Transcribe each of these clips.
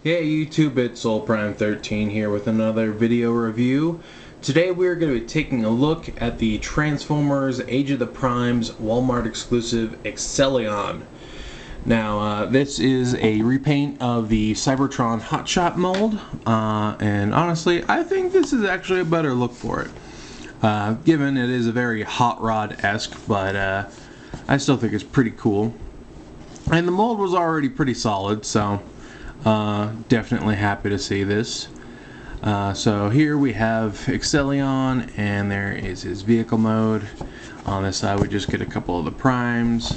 Hey YouTube, it's SoulPrime13 here with another video review. Today we're going to be taking a look at the Transformers Age of the Primes Walmart exclusive Excellion. Now this is a repaint of the Cybertron Hotshot mold, and honestly I think this is actually a better look for it. Given it is a very Hot Rod-esque, but I still think it's pretty cool. And the mold was already pretty solid, so definitely happy to see this. So here we have Excellion, and there is his vehicle mode. On this side we just get a couple of the primes.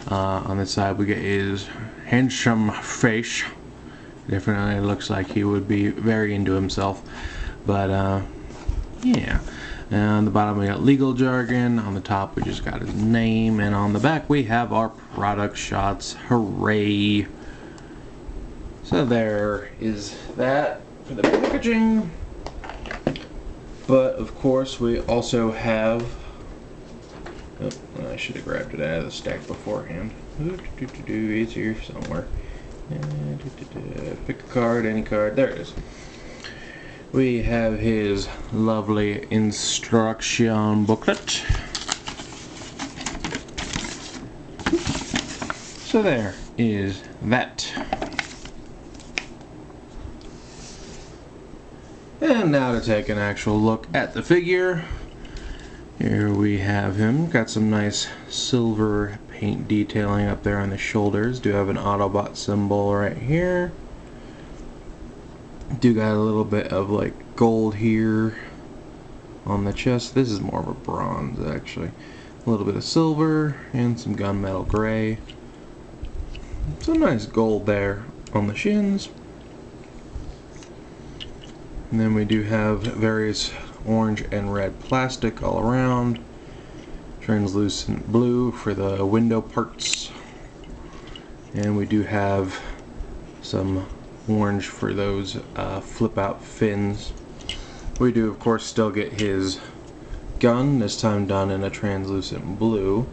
On this side we get his handsome face. Definitely looks like he would be very into himself. But yeah. And on the bottom we got legal jargon. On the top we just got his name, and on the back we have our product shots. Hooray! So there is that for the packaging. But of course we also have, oh, I should have grabbed it out of the stack beforehand. It's here somewhere. Pick a card, any card, there it is. We have his lovely instruction booklet. So there is that. And now to take an actual look at the figure. Here we have him. Got some nice silver paint detailing up there on the shoulders. Do have an Autobot symbol right here. Do got a little bit of like gold here on the chest. This is more of a bronze actually. A little bit of silver and some gunmetal gray. Some nice gold there on the shins. And then we do have various orange and red plastic all around. Translucent blue for the window parts. And we do have some orange for those flip out fins. We do of course still get his gun, this time done in a translucent blue.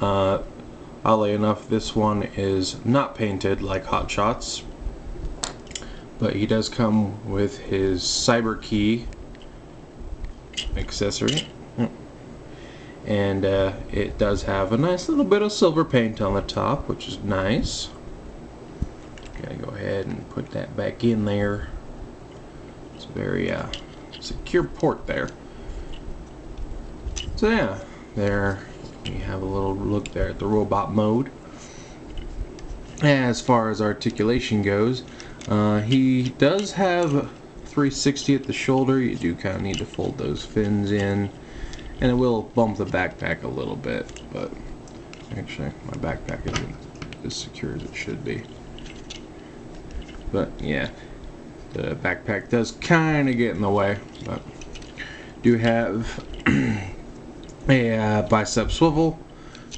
Oddly enough, this one is not painted like Hot Shots, but he does come with his Cyber Key accessory, and it does have a nice little bit of silver paint on the top, which is nice. Gotta go ahead and put that back in there. It's a very secure port there. So yeah, there we have a little look there at the robot mode. As far as articulation goes, he does have 360 at the shoulder. You do kind of need to fold those fins in, and it will bump the backpack a little bit, but actually my backpack isn't as secure as it should be. But yeah, the backpack does kind of get in the way. But do have a bicep swivel.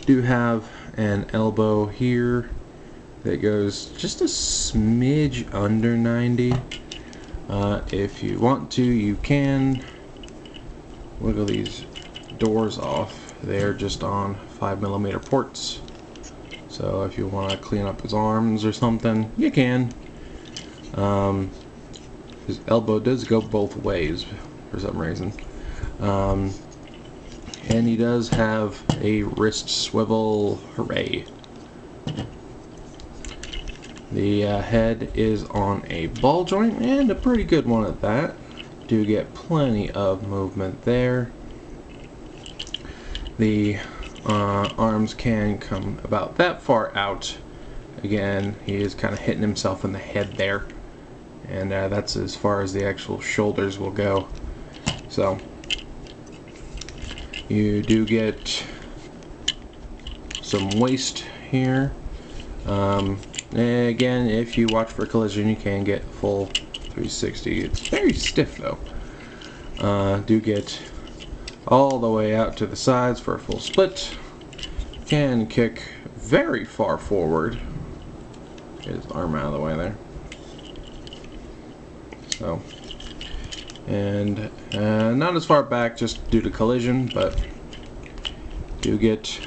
Do have an elbow here that goes just a smidge under 90. If you want to, you can wiggle these doors off. They're just on 5mm ports. So if you want to clean up his arms or something, you can. His elbow does go both ways for some reason. And he does have a wrist swivel. Hooray. The head is on a ball joint, and a pretty good one at that. Do get plenty of movement there. The arms can come about that far out. Again, he is kind of hitting himself in the head there, and that's as far as the actual shoulders will go. So you do get some waist here. Again, if you watch for collision, you can get full 360. It's very stiff though. Do get all the way out to the sides for a full split. Can kick very far forward. Get his arm out of the way there. So, and not as far back just due to collision, but do get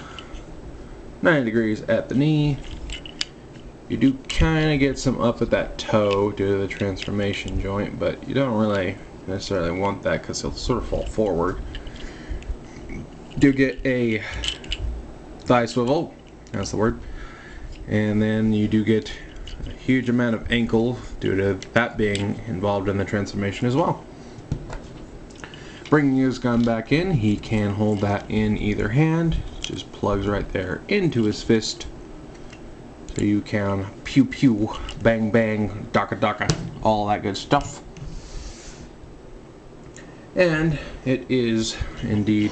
90 degrees at the knee. You do kind of get some up at that toe due to the transformation joint, but you don't really necessarily want that because he'll sort of fall forward. You do get a thigh swivel, that's the word, and then you do get a huge amount of ankle due to that being involved in the transformation as well. Bringing his gun back in, he can hold that in either hand. It just plugs right there into his fist. So you can pew pew, bang bang, daka daka, all that good stuff. And it is indeed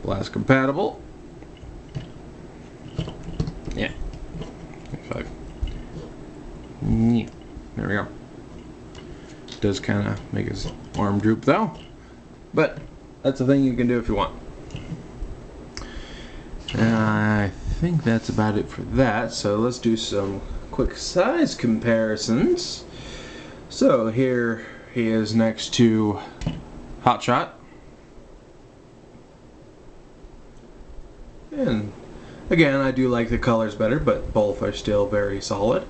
blast compatible. Yeah. Yeah. There we go. Does kind of make his arm droop though. But that's a thing you can do if you want. I think that's about it for that. So let's do some quick size comparisons. So here he is next to Hotshot. And again, I do like the colors better, but both are still very solid.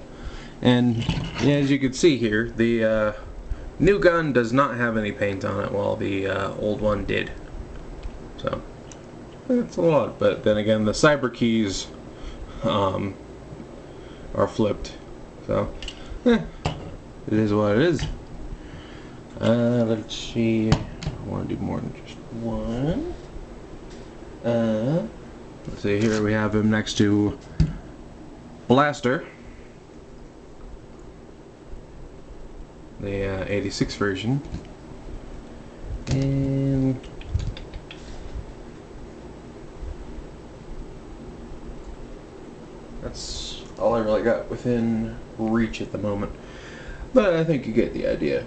And yeah, as you can see here, the new gun does not have any paint on it, while the old one did. So that's a lot. But then again, the cyber keys are flipped. So it is what it is. Let's see. I want to do more than just one. Let's see. Here we have him next to Blaster, the 86 version, and that's all I really got within reach at the moment, but I think you get the idea.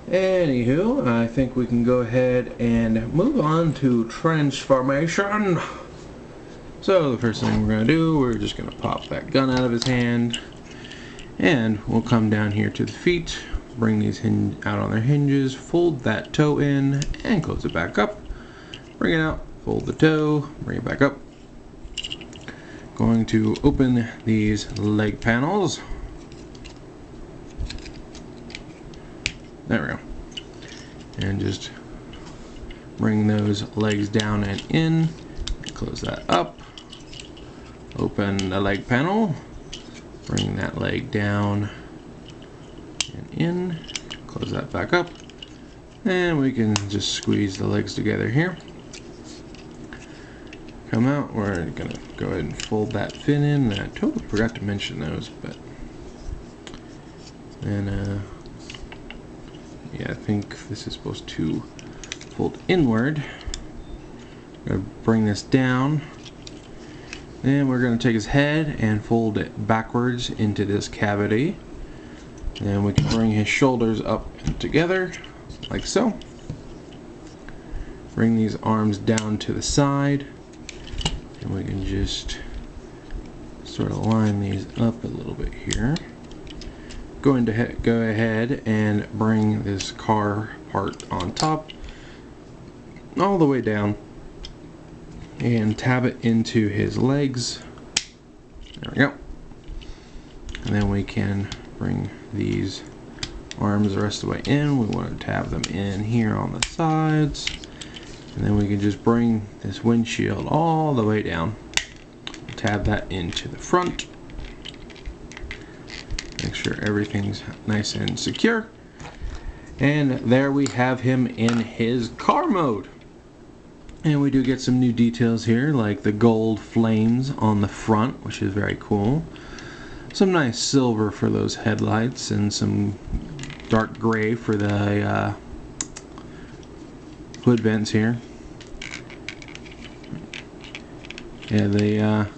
Anywho, I think we can go ahead and move on to transformation. So the first thing we're going to do, we're just going to pop that gun out of his hand. And we'll come down here to the feet, bring these out on their hinges, fold that toe in, and close it back up. Bring it out, fold the toe, bring it back up. Going to open these leg panels. There we go. And just bring those legs down and in. Close that up. Open the leg panel. Bring that leg down and in, close that back up, and we can just squeeze the legs together here. Come out, we're going to go ahead and fold that fin in. I totally forgot to mention those, but then yeah, I think this is supposed to fold inward. Going to bring this down. Then we're going to take his head and fold it backwards into this cavity. And we can bring his shoulders up and together, like so. Bring these arms down to the side. And we can just sort of line these up a little bit here. Going to go ahead and bring this car part on top, all the way down. And tab it into his legs. There we go. And then we can bring these arms the rest of the way in. We want to tab them in here on the sides. And then we can just bring this windshield all the way down. Tab that into the front. Make sure everything's nice and secure. And there we have him in his car mode. And we do get some new details here, like the gold flames on the front, which is very cool. Some nice silver for those headlights, and some dark gray for the hood vents here. Yeah, the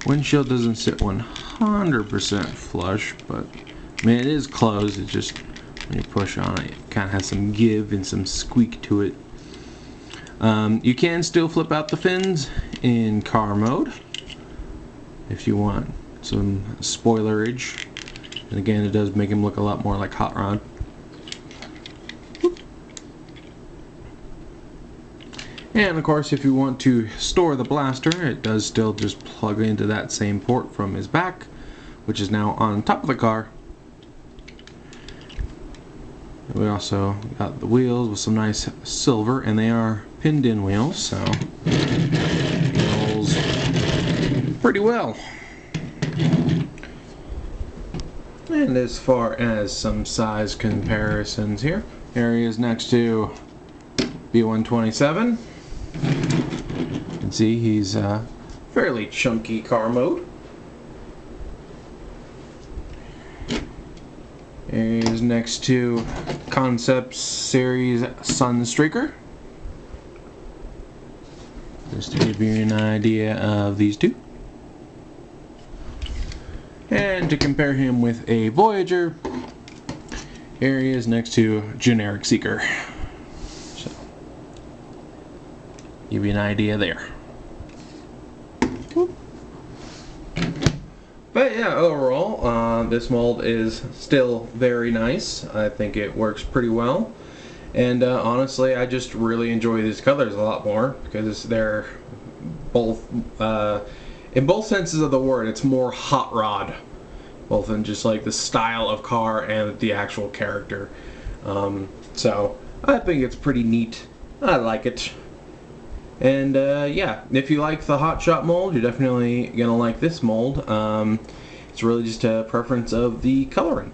windshield doesn't sit 100% flush, but I mean, it is closed. It just, when you push on it, it kind of has some give and some squeak to it. You can still flip out the fins in car mode if you want some spoilerage. And again, it does make him look a lot more like Hot Rod. And of course, if you want to store the blaster, it does still just plug into that same port from his back, which is now on top of the car. We also got the wheels with some nice silver, and they are pinned in wheels, so rolls pretty well. And as far as some size comparisons here he is next to B127. You can see he's fairly chunky car mode. Here he is next to Concept Series Sunstreaker. Just to give you an idea of these two. And to compare him with a Voyager, here he is next to Generic Seeker. So, give you an idea there. But yeah, overall, this mold is still very nice. I think it works pretty well. And honestly, I just really enjoy these colors a lot more because they're both, in both senses of the word, it's more hot rod. Both in just like the style of car and the actual character. So I think it's pretty neat. I like it. And yeah, if you like the Hot Shot mold, you're definitely gonna like this mold. It's really just a preference of the coloring.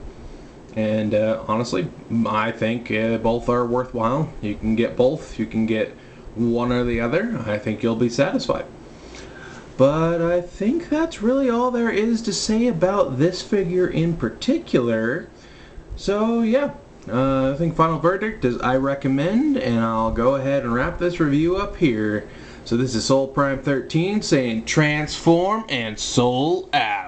And honestly, I think both are worthwhile. You can get both. You can get one or the other. I think you'll be satisfied. But I think that's really all there is to say about this figure in particular. So yeah, I think final verdict is I recommend, and I'll go ahead and wrap this review up here. So this is Soul Prime 13 saying transform and soul out.